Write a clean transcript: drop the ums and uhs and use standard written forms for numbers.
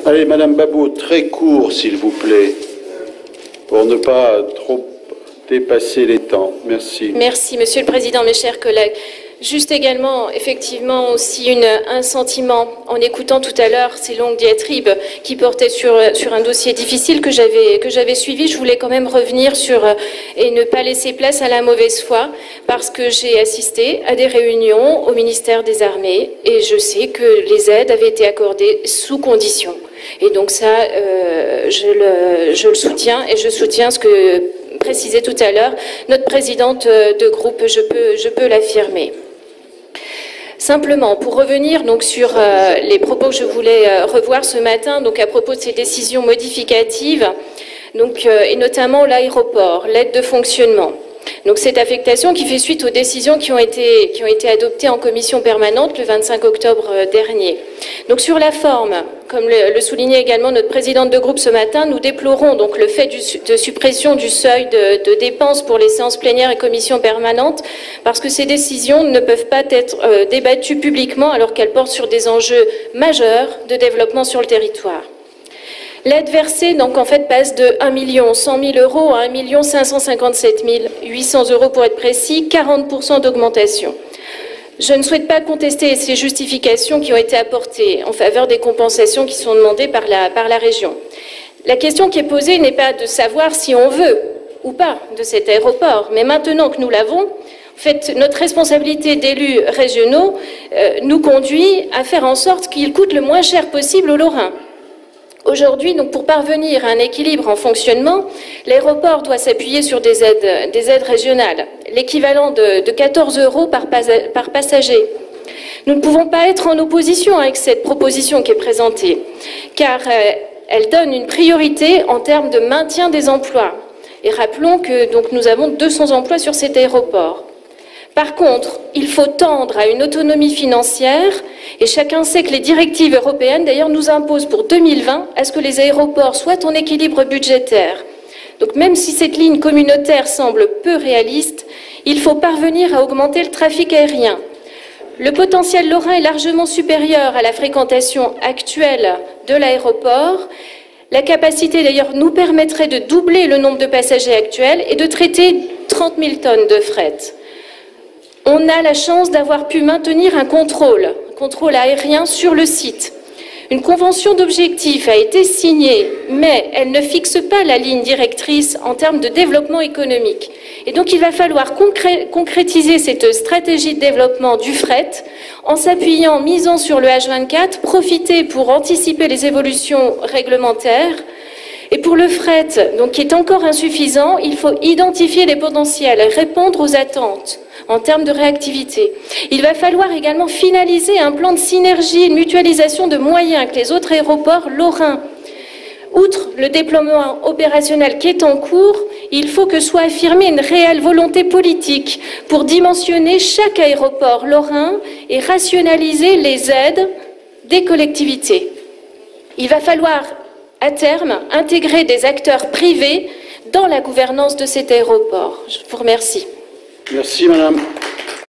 Allez, Madame Babot, très court, s'il vous plaît, pour ne pas trop dépasser les temps. Merci. Merci, Monsieur le Président, mes chers collègues. Juste également, effectivement, aussi un sentiment en écoutant tout à l'heure ces longues diatribes qui portaient sur un dossier difficile que j'avais suivi. Je voulais quand même revenir sur et ne pas laisser place à la mauvaise foi, parce que j'ai assisté à des réunions au ministère des Armées et je sais que les aides avaient été accordées sous conditions. Et donc ça, je le soutiens, et je soutiens ce que précisait tout à l'heure notre présidente de groupe, je peux l'affirmer. Simplement, pour revenir donc sur les propos que je voulais revoir ce matin, donc à propos de ces décisions modificatives, donc, et notamment l'aéroport, l'aide de fonctionnement. Donc cette affectation qui fait suite aux décisions qui ont été adoptées en commission permanente le 25 octobre dernier. Donc sur la forme, comme le soulignait également notre présidente de groupe ce matin, nous déplorons donc le fait de suppression du seuil de dépenses pour les séances plénières et commissions permanentes, parce que ces décisions ne peuvent pas être débattues publiquement alors qu'elles portent sur des enjeux majeurs de développement sur le territoire. L'aide versée, donc, en fait, passe de 1 100 000 € à 1 557 800 € pour être précis, 40% d'augmentation. Je ne souhaite pas contester ces justifications qui ont été apportées en faveur des compensations qui sont demandées par la région. La question qui est posée n'est pas de savoir si on veut ou pas de cet aéroport, mais maintenant que nous l'avons, en fait, notre responsabilité d'élus régionaux nous conduit à faire en sorte qu'il coûte le moins cher possible aux Lorrains. Aujourd'hui, donc, pour parvenir à un équilibre en fonctionnement, l'aéroport doit s'appuyer sur des aides régionales, l'équivalent de 14 € par passager. Nous ne pouvons pas être en opposition avec cette proposition qui est présentée, car elle donne une priorité en termes de maintien des emplois. Et rappelons que donc, nous avons 200 emplois sur cet aéroport. Par contre, il faut tendre à une autonomie financière, et chacun sait que les directives européennes, d'ailleurs, nous imposent pour 2020 à ce que les aéroports soient en équilibre budgétaire. Donc même si cette ligne communautaire semble peu réaliste, il faut parvenir à augmenter le trafic aérien. Le potentiel lorrain est largement supérieur à la fréquentation actuelle de l'aéroport. La capacité, d'ailleurs, nous permettrait de doubler le nombre de passagers actuels et de traiter 30 000 tonnes de fret. On a la chance d'avoir pu maintenir un contrôle aérien sur le site. Une convention d'objectifs a été signée, mais elle ne fixe pas la ligne directrice en termes de développement économique. Et donc il va falloir concrétiser cette stratégie de développement du fret en s'appuyant, misant sur le H24, profiter pour anticiper les évolutions réglementaires. Et pour le fret, donc, qui est encore insuffisant, il faut identifier les potentiels, répondre aux attentes en termes de réactivité. Il va falloir également finaliser un plan de synergie et de mutualisation de moyens avec les autres aéroports lorrains. Outre le déploiement opérationnel qui est en cours, il faut que soit affirmée une réelle volonté politique pour dimensionner chaque aéroport lorrain et rationaliser les aides des collectivités. Il va falloir à terme, intégrer des acteurs privés dans la gouvernance de cet aéroport. Je vous remercie. Merci, Madame.